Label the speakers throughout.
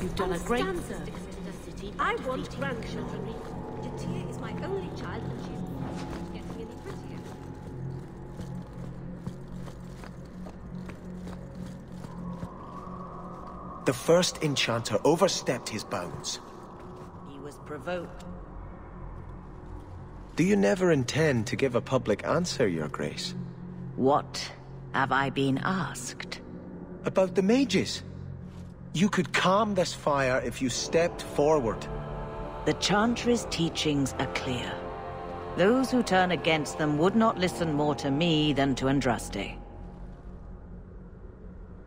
Speaker 1: You've done a great
Speaker 2: service.
Speaker 1: service.
Speaker 2: I want grandchildren. Datia is my only child, and she's not getting any prettier.
Speaker 3: The first enchanter overstepped his bounds.
Speaker 1: He was provoked.
Speaker 3: Do you never intend to give a public answer, Your Grace?
Speaker 1: What have I been asked?
Speaker 3: About the mages. You could calm this fire if you stepped forward.
Speaker 1: The Chantry's teachings are clear. Those who turn against them would not listen more to me than to Andraste.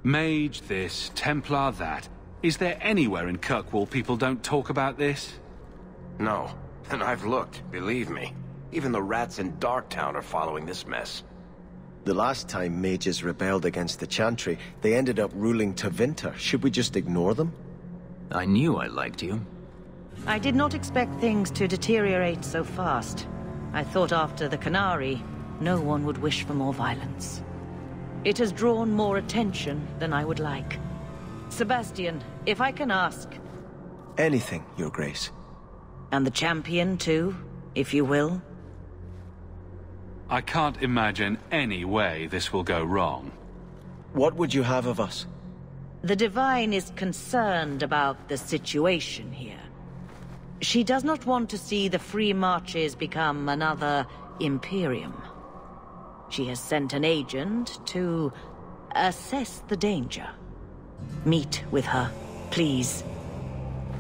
Speaker 4: Mage this, Templar that. Is there anywhere in Kirkwall people don't talk about this?
Speaker 5: No, and I've looked, believe me. Even the rats in Darktown are following this mess.
Speaker 3: The last time mages rebelled against the Chantry, they ended up ruling Tevinter. Should we just ignore them?
Speaker 6: I knew I liked you.
Speaker 1: I did not expect things to deteriorate so fast. I thought after the Canary, no one would wish for more violence. It has drawn more attention than I would like. Sebastian, if I can ask...
Speaker 3: Anything, Your Grace.
Speaker 1: And the champion too, if you will?
Speaker 4: I can't imagine any way this will go wrong.
Speaker 3: What would you have of us?
Speaker 1: The Divine is concerned about the situation here. She does not want to see the Free Marches become another Imperium. She has sent an agent to assess the danger. Meet with her, please.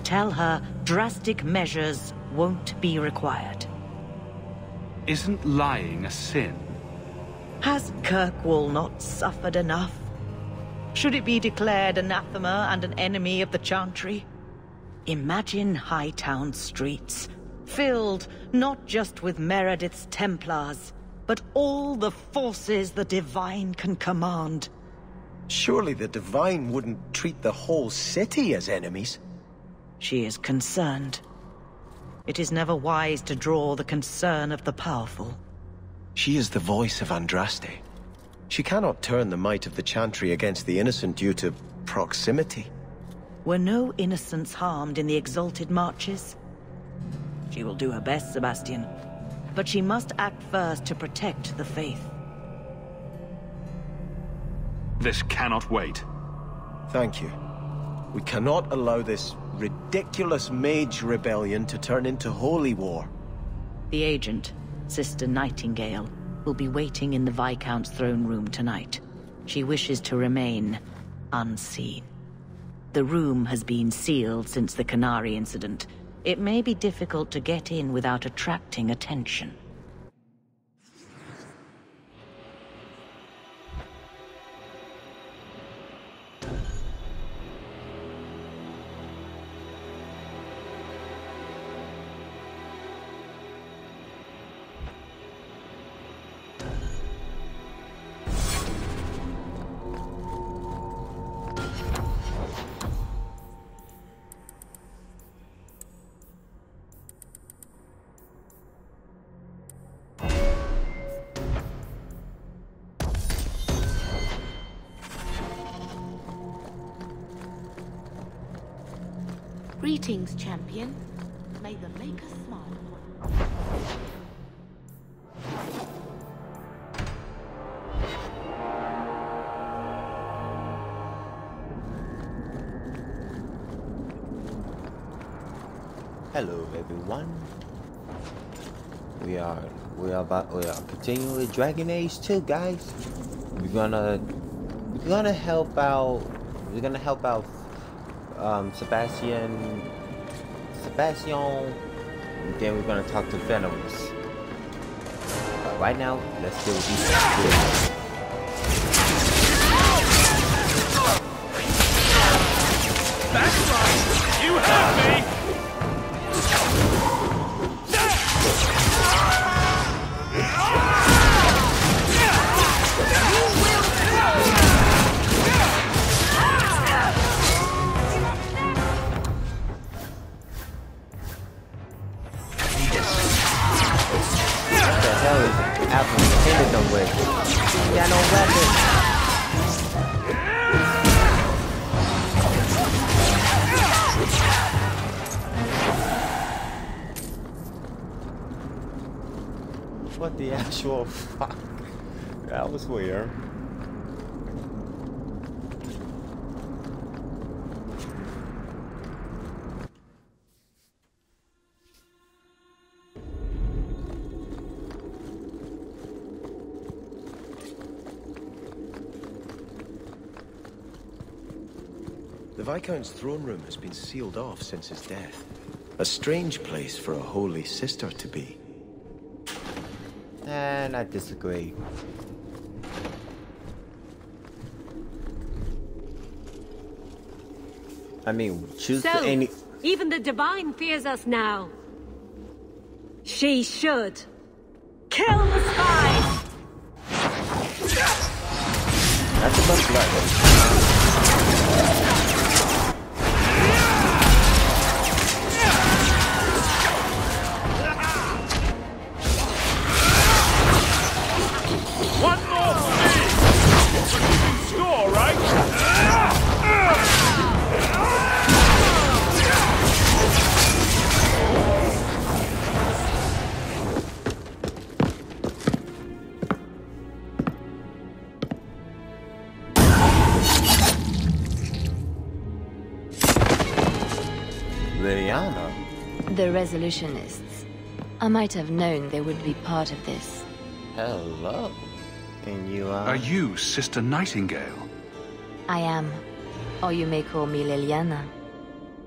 Speaker 1: Tell her drastic measures won't be required.
Speaker 4: Isn't lying a sin?
Speaker 1: Has Kirkwall not suffered enough? Should it be declared anathema and an enemy of the Chantry? Imagine Hightown streets, filled not just with Meredith's Templars, but all the forces the Divine can command.
Speaker 3: Surely the Divine wouldn't treat the whole city as enemies.
Speaker 1: She is concerned. It is never wise to draw the concern of the powerful.
Speaker 3: She is the voice of Andraste. She cannot turn the might of the Chantry against the innocent due to proximity.
Speaker 1: Were no innocents harmed in the Exalted Marches? She will do her best, Sebastian. But she must act first to protect the faith.
Speaker 4: This cannot wait.
Speaker 3: Thank you. We cannot allow this ridiculous mage rebellion to turn into holy war.
Speaker 1: The agent, Sister Nightingale, will be waiting in the Viscount's throne room tonight. She wishes to remain unseen. The room has been sealed since the Canary incident. It may be difficult to get in without attracting attention.
Speaker 2: Greetings, champion. May the Maker smile.
Speaker 7: Hello, everyone. We are continuing with Dragon Age 2, guys. We're gonna help out. We're gonna help out Sebastian, and then we're gonna talk to Venomous. But right now, let's deal with these.
Speaker 4: That's right! You heard me!
Speaker 7: Apple hitting them with. You got no weapon. What the actual fuck? That was weird.
Speaker 3: The Viscount's throne room has been sealed off since his death. A strange place for a holy sister to be.
Speaker 7: And I disagree. I mean, choose
Speaker 2: So,
Speaker 7: any.
Speaker 2: even the Divine fears us now. She should. Kill the spies!
Speaker 7: That's about blood.
Speaker 4: One more for me! It's a keeping score, right?
Speaker 7: Liliana.
Speaker 8: The Resolutionists. I might have known they would be part of this.
Speaker 7: Hello. Can you,
Speaker 4: Are you Sister Nightingale?
Speaker 8: I am. Or you may call me Liliana.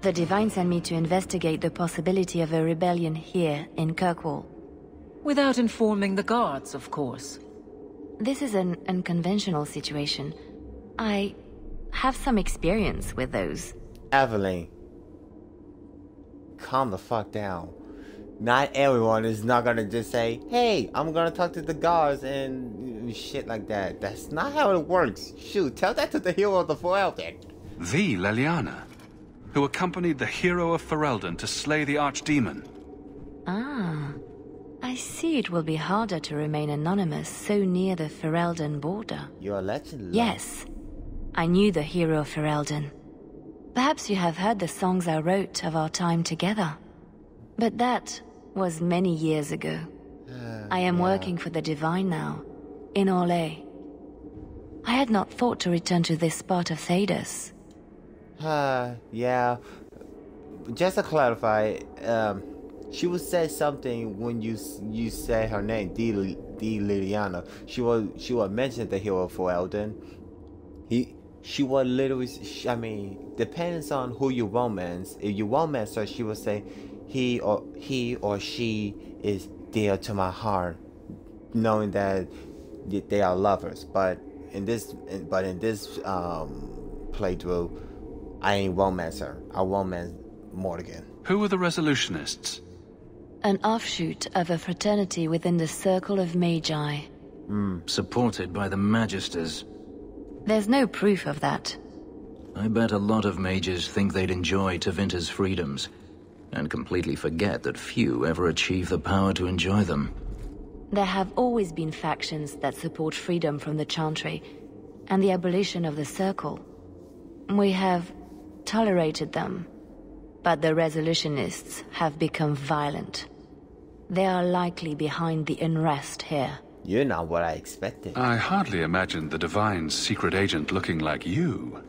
Speaker 8: The Divine sent me to investigate the possibility of a rebellion here in Kirkwall.
Speaker 1: Without informing the guards, of course.
Speaker 8: This is an unconventional situation. I have some experience with those.
Speaker 7: Evelyn, calm the fuck down. Not everyone is not gonna just say, hey, I'm gonna talk to the guards and shit like that. That's not how it works. Shoot, tell that to the hero of the Ferelden.
Speaker 4: The Leliana, who accompanied the hero of Ferelden to slay the archdemon.
Speaker 8: Ah, I see it will be harder to remain anonymous so near the Ferelden border.
Speaker 7: You're a legend. Love.
Speaker 8: Yes, I knew the hero of Ferelden. Perhaps you have heard the songs I wrote of our time together. But that was many years ago. I am working for the Divine now, in Orlais. I had not thought to return to this part of Thedas.
Speaker 7: Yeah. Just to clarify, she would say something when you say her name, D. Liliana. She would mention the hero for Elden. She would literally. I mean, depends on who you romance. If you romance her, she would say, he or she is dear to my heart, knowing that they are lovers. But in this playthrough, I ain't romance her. I romance Morrigan.
Speaker 4: Who are the Resolutionists?
Speaker 8: An offshoot of a fraternity within the Circle of Magi.
Speaker 6: Supported by the Magisters.
Speaker 8: There's no proof of that.
Speaker 6: I bet a lot of mages think they'd enjoy Tevinter's freedoms, and completely forget that few ever achieve the power to enjoy them.
Speaker 8: There have always been factions that support freedom from the Chantry, and the abolition of the Circle. We have tolerated them, but the Resolutionists have become violent. They are likely behind the unrest here.
Speaker 7: You're not what I expected.
Speaker 4: I hardly imagined the Divine's secret agent looking like you.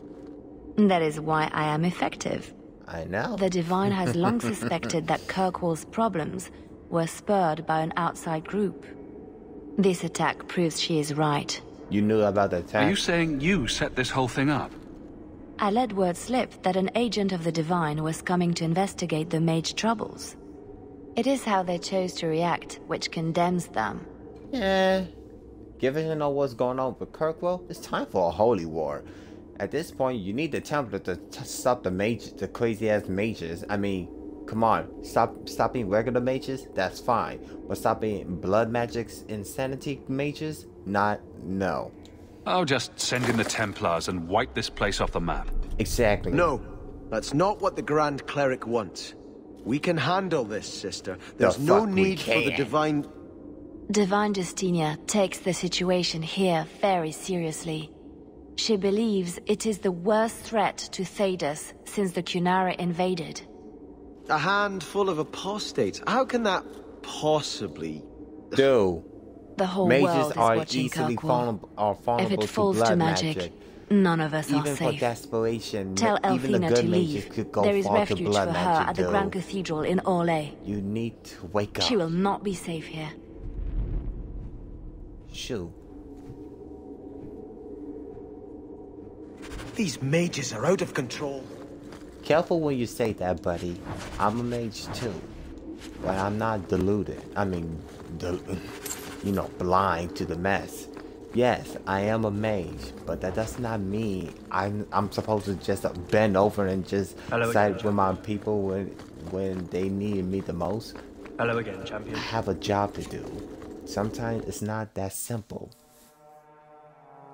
Speaker 8: That is why I am effective.
Speaker 7: I know.
Speaker 8: The Divine has long suspected that Kirkwall's problems were spurred by an outside group. This attack proves she is right.
Speaker 7: You knew about the attack.
Speaker 4: Are you saying you set this whole thing up?
Speaker 8: I let word slip that an agent of the Divine was coming to investigate the mage troubles. It is how they chose to react which condemns them.
Speaker 7: Yeah. Given you know what's going on with Kirkwall, it's time for a holy war. At this point, you need the Templar to stop the crazy-ass mages. I mean, come on. Stopping regular mages? That's fine. But stopping blood magic's insanity mages? No.
Speaker 4: I'll just send in the Templars and wipe this place off the map.
Speaker 7: Exactly.
Speaker 3: No, that's not what the Grand Cleric wants. We can handle this, sister. There's no need for the Divine...
Speaker 8: Divine Justinia takes the situation here very seriously. She believes it is the worst threat to Thedas since the Qunari invaded.
Speaker 3: A handful of apostates. How can that possibly...
Speaker 7: Dude,
Speaker 8: The whole
Speaker 7: Mages
Speaker 8: world is
Speaker 7: are
Speaker 8: watching
Speaker 7: easily
Speaker 8: Kirkwall.
Speaker 7: vulnerable
Speaker 8: If it
Speaker 7: to
Speaker 8: falls
Speaker 7: blood
Speaker 8: to magic, none of us are
Speaker 7: Even for
Speaker 8: safe.
Speaker 7: desperation,
Speaker 8: Tell
Speaker 7: even the
Speaker 8: Althena
Speaker 7: good
Speaker 8: to
Speaker 7: mages
Speaker 8: leave.
Speaker 7: could go
Speaker 8: There is
Speaker 7: far to
Speaker 8: refuge
Speaker 7: blood
Speaker 8: for her
Speaker 7: magic,
Speaker 8: at the
Speaker 7: dude.
Speaker 8: Grand Cathedral in Orlais.
Speaker 7: You need to wake up.
Speaker 8: She will not be safe here.
Speaker 7: Shoo.
Speaker 3: These mages are out of control.
Speaker 7: Careful when you say that, buddy. I'm a mage too. But I'm not deluded. I mean, you know, blind to the mess. Yes, I am a mage, but that does not mean I'm supposed to just bend over and just side with my people when they need me the most.
Speaker 9: Hello again, champion.
Speaker 7: I have a job to do. Sometimes it's not that simple.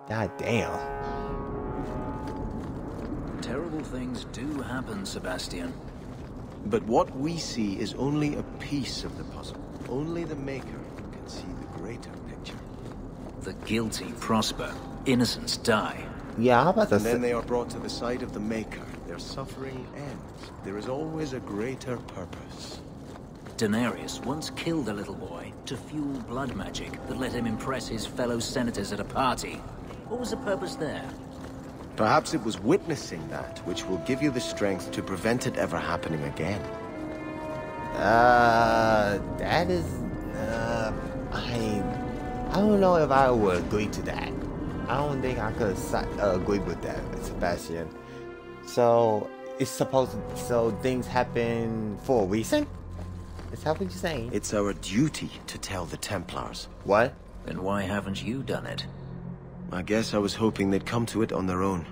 Speaker 7: God damn.
Speaker 6: Terrible things do happen, Sebastian.
Speaker 3: But what we see is only a piece of the puzzle. Only the Maker can see the greater picture.
Speaker 6: The guilty prosper, innocents die.
Speaker 7: Yeah, I'm about to
Speaker 3: And then
Speaker 7: say.
Speaker 3: they are brought to the side of the Maker. Their suffering ends. There is always a greater purpose.
Speaker 6: Daenerys once killed a little boy to fuel blood magic that let him impress his fellow senators at a party. What was the purpose there?
Speaker 3: Perhaps it was witnessing that which will give you the strength to prevent it ever happening again.
Speaker 7: That is, I don't know if I would agree to that. I don't think I could agree with that, Sebastian. So it's supposed to, so things happen for a reason? Is that what you're saying?
Speaker 3: It's our duty to tell the Templars.
Speaker 7: What?
Speaker 6: Then why haven't you done it?
Speaker 3: I guess I was hoping they'd come to it on their own.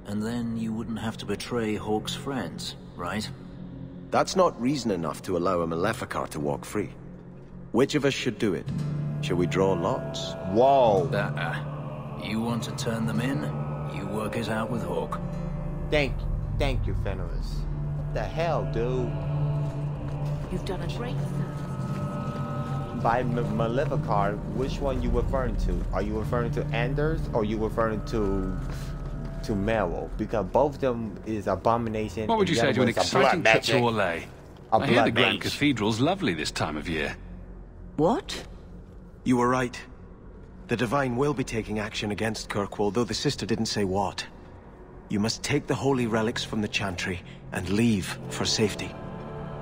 Speaker 6: And then you wouldn't have to betray Hawke's friends, right?
Speaker 3: That's not reason enough to allow a Maleficar to walk free. Which of us should do it? Shall we draw lots?
Speaker 7: Whoa.
Speaker 6: You want to turn them in? You work it out with Hawke.
Speaker 7: Thank you, Fenris. What the hell, dude?
Speaker 2: You've done a great service.
Speaker 7: By Maleficar, which one you referring to? Are you referring to Anders or are you referring to Meryl? Because both of them is abomination.
Speaker 4: What would you say to an exciting trip to
Speaker 7: Orlais?
Speaker 4: Orlais? I hear the Grand Cathedral's lovely this time of year.
Speaker 1: What?
Speaker 3: You were right. The Divine will be taking action against Kirkwall, though the sister didn't say what. You must take the holy relics from the Chantry and leave for safety.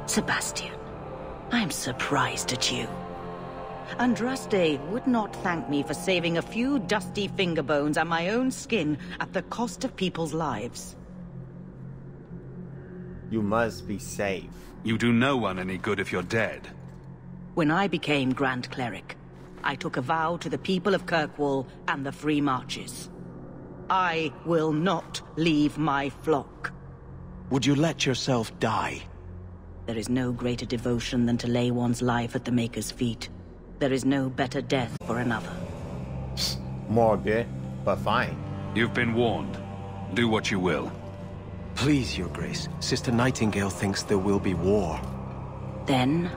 Speaker 1: Sebastian, I am surprised at you. Andraste would not thank me for saving a few dusty finger bones and my own skin at the cost of people's lives.
Speaker 7: You must be safe.
Speaker 4: You do no one any good if you're dead.
Speaker 1: When I became Grand Cleric, I took a vow to the people of Kirkwall and the Free Marches. I will not leave my flock.
Speaker 3: Would you let yourself die?
Speaker 1: There is no greater devotion than to lay one's life at the Maker's feet. There is no better death for another.
Speaker 7: Morbid, but fine.
Speaker 4: You've been warned. Do what you will.
Speaker 3: Please, Your Grace. Sister Nightingale thinks there will be war.
Speaker 1: Then,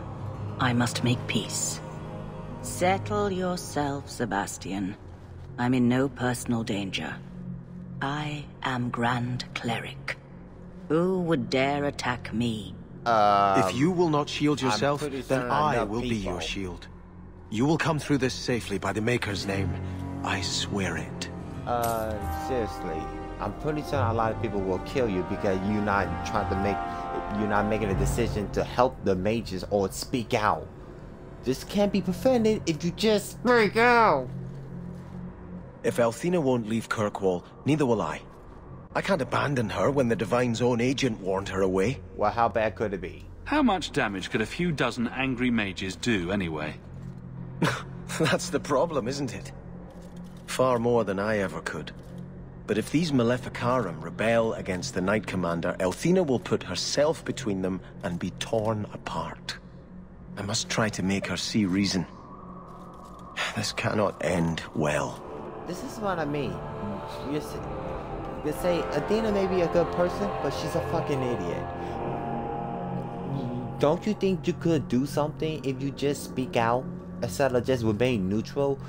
Speaker 1: I must make peace. Settle yourself, Sebastian. I'm in no personal danger. I am Grand Cleric. Who would dare attack me?
Speaker 3: If you will not shield yourself,
Speaker 7: pretty
Speaker 3: then
Speaker 7: certain
Speaker 3: I
Speaker 7: enough
Speaker 3: will be
Speaker 7: people.
Speaker 3: your shield. You will come through this safely by the Maker's name. I swear it.
Speaker 7: Seriously, I'm pretty certain a lot of people will kill you because you're not making a decision to help the mages or speak out. This can't be prevented if you just speak out.
Speaker 3: If Althena won't leave Kirkwall, neither will I. I can't abandon her when the Divine's own agent warned her away.
Speaker 7: Well, how bad could it be?
Speaker 4: How much damage could a few dozen angry mages do, anyway?
Speaker 3: That's the problem, isn't it? Far more than I ever could. But if these Maleficarum rebel against the Knight Commander, Althena will put herself between them and be torn apart. I must try to make her see reason. This cannot end well.
Speaker 7: This is what I mean. You say Athena may be a good person, but she's a fucking idiot. Don't you think you could do something if you just speak out instead of just remain neutral?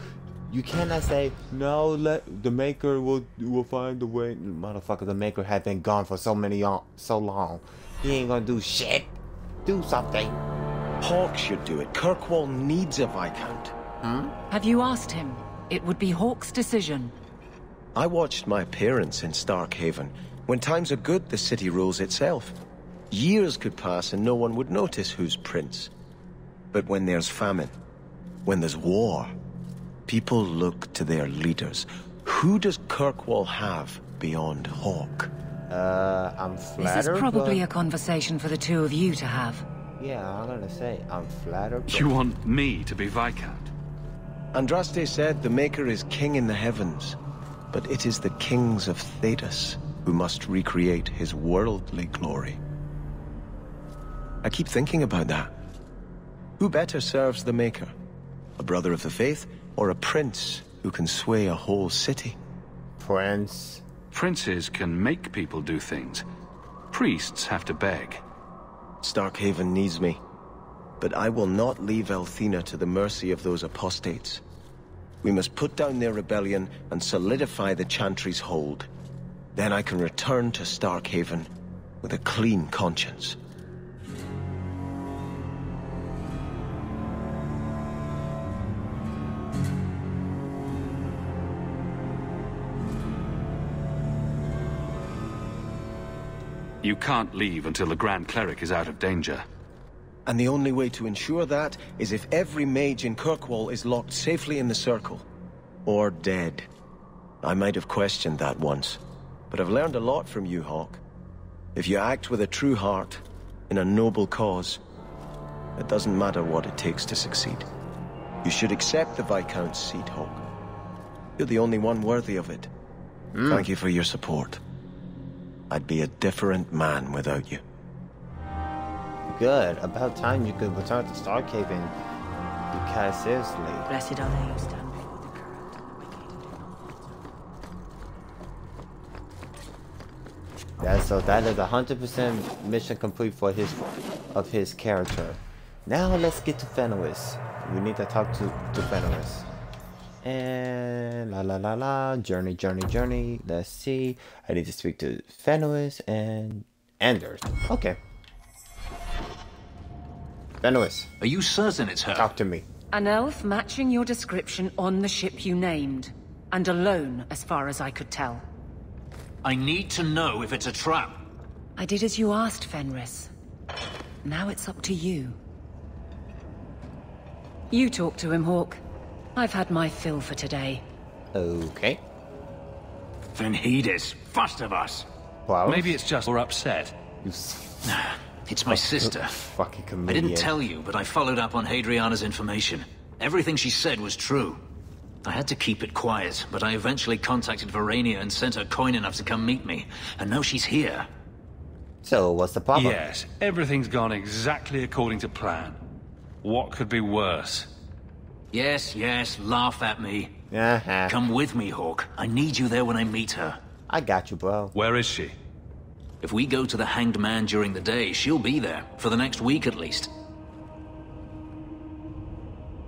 Speaker 7: You cannot say no. Let the Maker will find a way. Motherfucker, the Maker had been gone for so long. He ain't gonna do shit. Do something.
Speaker 3: Hawke should do it. Kirkwall needs a Viscount.
Speaker 9: Have you asked him? It would be Hawke's decision.
Speaker 3: I watched my parents in Starkhaven. When times are good, the city rules itself. Years could pass and no one would notice who's prince. But when there's famine, when there's war, people look to their leaders. Who does Kirkwall have beyond Hawke?
Speaker 7: I'm flattered.
Speaker 9: This is probably a conversation for the two of you to have.
Speaker 7: Yeah, I'm gonna say I'm flattered.
Speaker 4: You want me to be Viscount?
Speaker 3: Andraste said the Maker is king in the heavens, but it is the kings of Thedas who must recreate his worldly glory. I keep thinking about that. Who better serves the Maker? A brother of the faith, or a prince who can sway a whole city?
Speaker 7: Prince.
Speaker 4: Princes can make people do things. Priests have to beg.
Speaker 3: Starkhaven needs me, but I will not leave Elthina to the mercy of those apostates. We must put down their rebellion and solidify the Chantry's hold. Then I can return to Starkhaven with a clean conscience.
Speaker 4: You can't leave until the Grand Cleric is out of danger.
Speaker 3: And the only way to ensure that is if every mage in Kirkwall is locked safely in the Circle. Or dead. I might have questioned that once, but I've learned a lot from you, Hawke. If you act with a true heart, in a noble cause, it doesn't matter what it takes to succeed. You should accept the Viscount's seat, Hawke. You're the only one worthy of it. Thank you for your support. I'd be a different man without you.
Speaker 7: Good. About time you could return to Starkhaven. Because seriously.
Speaker 1: Blessed are they who stand before the Curate.
Speaker 7: Yeah, so that is 100% mission complete for his character. Now let's get to Fenris. We need to talk to Fenris. And journey. Let's see. I need to speak to Fenris and Anders. Okay. Fenris.
Speaker 6: Are you certain it's her?
Speaker 7: Talk to me.
Speaker 9: An elf matching your description on the ship you named. And alone, as far as I could tell.
Speaker 6: I need to know if it's a trap.
Speaker 9: I did as you asked, Fenris. Now it's up to you. You talk to him, Hawke. I've had my fill for today.
Speaker 7: Okay.
Speaker 6: Venhedis, first of us.
Speaker 7: Wow.
Speaker 4: Maybe it's just we're upset.
Speaker 6: It's my sister.
Speaker 7: Fucking
Speaker 6: I
Speaker 7: comedian.
Speaker 6: didn't tell you, but I followed up on Hadriana's information. Everything she said was true. I had to keep it quiet, but I eventually contacted Verania and sent her coin enough to come meet me. And now she's here.
Speaker 7: So, what's the problem?
Speaker 4: Yes, everything's gone exactly according to plan. What could be worse?
Speaker 6: Yes, laugh at me.
Speaker 7: Uh-huh.
Speaker 6: Come with me, Hawke. I need you there when I meet her.
Speaker 7: I got you, bro.
Speaker 4: Where is she?
Speaker 6: If we go to the Hanged Man during the day, she'll be there, for the next week at least.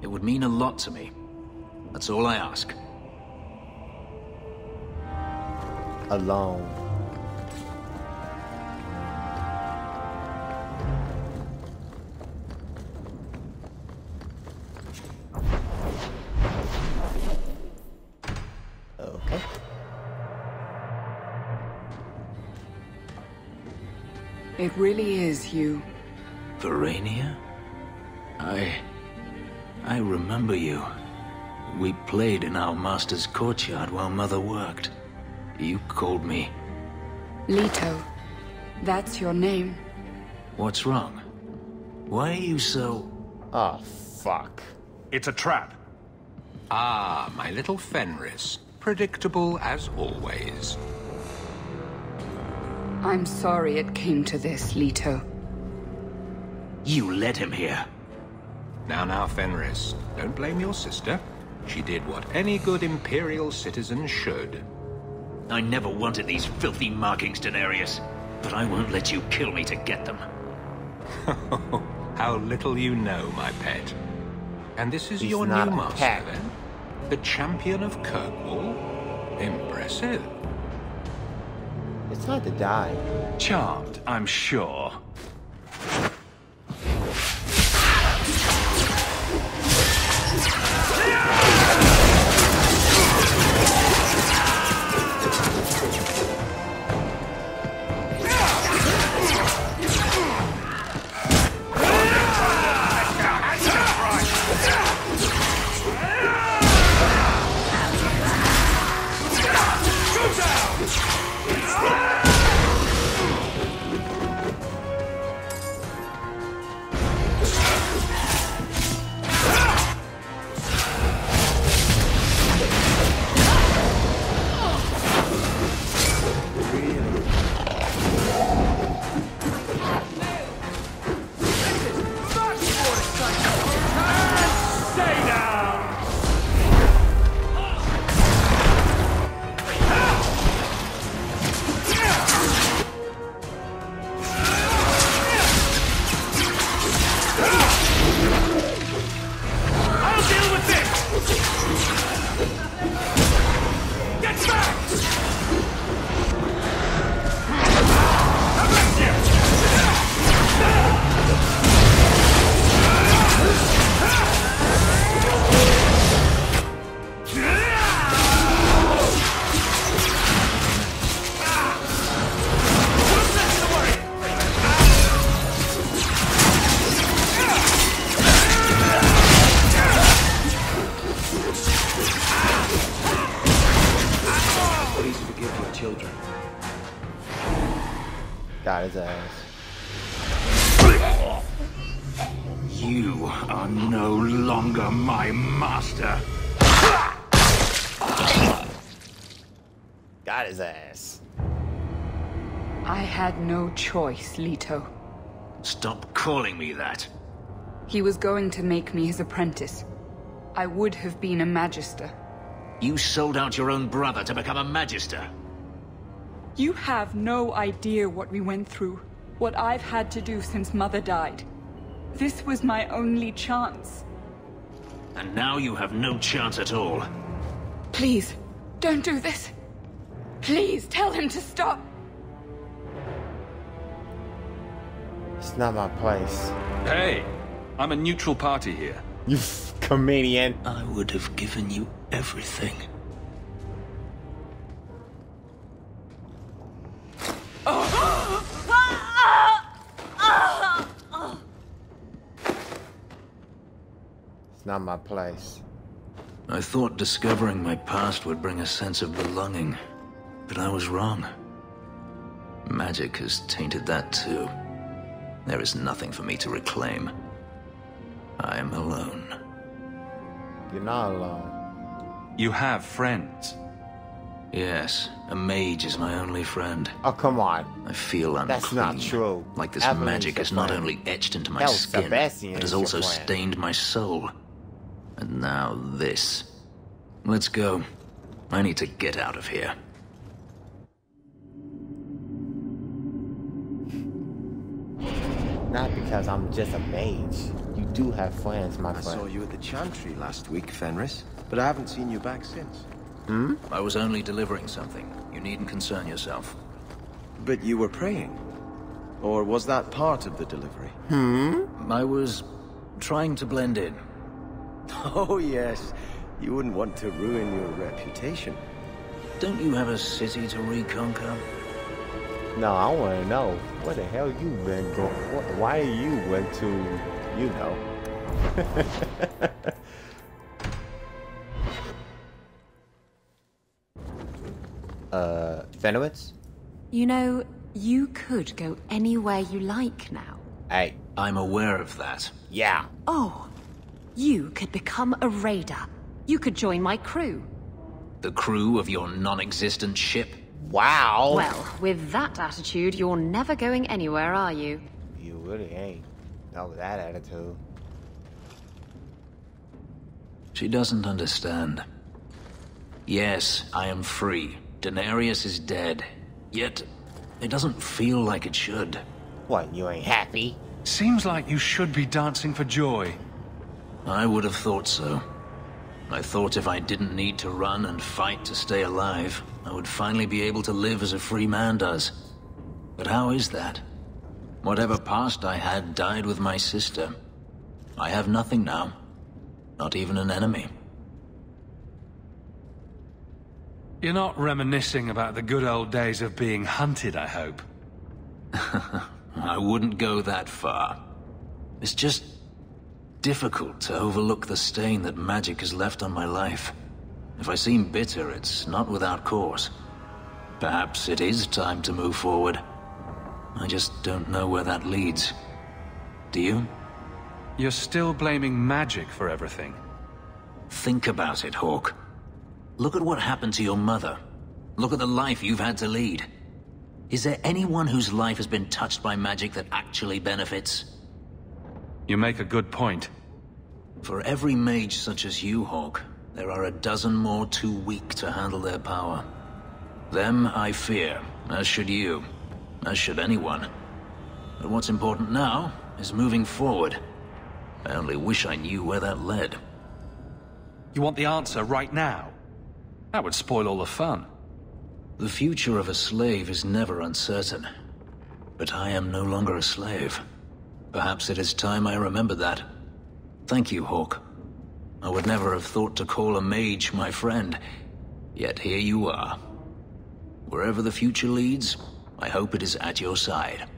Speaker 6: It would mean a lot to me. That's all I ask.
Speaker 7: Alone. Okay.
Speaker 9: It really is you.
Speaker 6: Verania? I remember you. We played in our master's courtyard while Mother worked. You called me.
Speaker 9: Leto. That's your name.
Speaker 6: What's wrong? Why are you so...
Speaker 7: Oh, fuck.
Speaker 4: It's a trap.
Speaker 10: Ah, my little Fenris. Predictable as always.
Speaker 9: I'm sorry it came to this, Leto.
Speaker 6: You led him here.
Speaker 10: Now, Fenris. Don't blame your sister. She did what any good Imperial citizen should.
Speaker 6: I never wanted these filthy markings, Daenerys. But I won't let you kill me to get them.
Speaker 10: How little you know, my pet. And this is
Speaker 7: He's
Speaker 10: your
Speaker 7: not
Speaker 10: new
Speaker 7: a
Speaker 10: master,
Speaker 7: pet.
Speaker 10: then? The champion of Kirkwall? Impressive.
Speaker 7: It's time to die.
Speaker 4: Charmed, I'm sure.
Speaker 3: children.
Speaker 7: Got his ass.
Speaker 10: You are no longer my master.
Speaker 7: Got his ass.
Speaker 11: I had no choice, Leto.
Speaker 6: Stop calling me that.
Speaker 11: He was going to make me his apprentice. I would have been a Magister.
Speaker 6: You sold out your own brother to become a Magister.
Speaker 11: You have no idea what we went through, what I've had to do since Mother died. This was my only chance.
Speaker 6: And now you have no chance at all.
Speaker 11: Please, don't do this. Please, tell him to stop.
Speaker 7: It's not my place.
Speaker 4: Hey, I'm a neutral party here.
Speaker 7: You comedian.
Speaker 6: I would have given you everything.
Speaker 7: It's not my place.
Speaker 6: I thought discovering my past would bring a sense of belonging, but I was wrong. Magic has tainted that too. There is nothing for me to reclaim. I am alone.
Speaker 7: You're not alone.
Speaker 4: You have friends.
Speaker 6: Yes, a mage is my only friend.
Speaker 7: Oh, come on.
Speaker 6: I feel unclean.
Speaker 7: That's not true.
Speaker 6: Like this
Speaker 7: Evelyn's
Speaker 6: magic
Speaker 7: your
Speaker 6: has not
Speaker 7: friend.
Speaker 6: only etched into my
Speaker 7: Hell,
Speaker 6: skin,
Speaker 7: Sebastian
Speaker 6: but has
Speaker 7: is your
Speaker 6: also
Speaker 7: friend.
Speaker 6: stained my soul. And now this. Let's go. I need to get out of here.
Speaker 7: Not because I'm just a mage. You do have friends, my
Speaker 3: I
Speaker 7: friend.
Speaker 3: saw you at the Chantry last week, Fenris, but I haven't seen you back since.
Speaker 7: Hmm?
Speaker 6: I was only delivering something. You needn't concern yourself.
Speaker 3: But you were praying. Or was that part of the delivery?
Speaker 6: I was trying to blend in.
Speaker 3: Oh, yes. You wouldn't want to ruin your reputation.
Speaker 6: Don't you have a city to reconquer?
Speaker 7: No, I want to know where the hell you been going. Why you went to, you know? Fenowitz?
Speaker 9: You know, you could go anywhere you like now.
Speaker 7: Hey.
Speaker 6: I'm aware of that.
Speaker 7: Yeah.
Speaker 9: Oh, you could become a raider. You could join my crew.
Speaker 6: The crew of your non-existent ship?
Speaker 7: Wow.
Speaker 2: Well, with that attitude, you're never going anywhere, are you?
Speaker 7: You really ain't. Not with that attitude.
Speaker 6: She doesn't understand. Yes, I am free. Denarius is dead. Yet, it doesn't feel like it should.
Speaker 7: What, you ain't happy?
Speaker 4: Seems like you should be dancing for joy.
Speaker 6: I would have thought so. I thought if I didn't need to run and fight to stay alive, I would finally be able to live as a free man does. But how is that? Whatever past I had died with my sister. I have nothing now. Not even an enemy.
Speaker 4: You're not reminiscing about the good old days of being hunted, I hope.
Speaker 6: I wouldn't go that far. It's just difficult to overlook the stain that magic has left on my life. If I seem bitter, it's not without cause. Perhaps it is time to move forward. I just don't know where that leads. Do you?
Speaker 4: You're still blaming magic for everything.
Speaker 6: Think about it, Hawke. Look at what happened to your mother. Look at the life you've had to lead. Is there anyone whose life has been touched by magic that actually benefits?
Speaker 4: You make a good point.
Speaker 6: For every mage such as you, Hawke, there are a dozen more too weak to handle their power. Them I fear, as should you, as should anyone. But what's important now is moving forward. I only wish I knew where that led.
Speaker 4: You want the answer right now? That would spoil all the fun.
Speaker 6: The future of a slave is never uncertain. But I am no longer a slave. Perhaps it is time I remember that. Thank you, Hawke. I would never have thought to call a mage my friend. Yet here you are. Wherever the future leads, I hope it is at your side.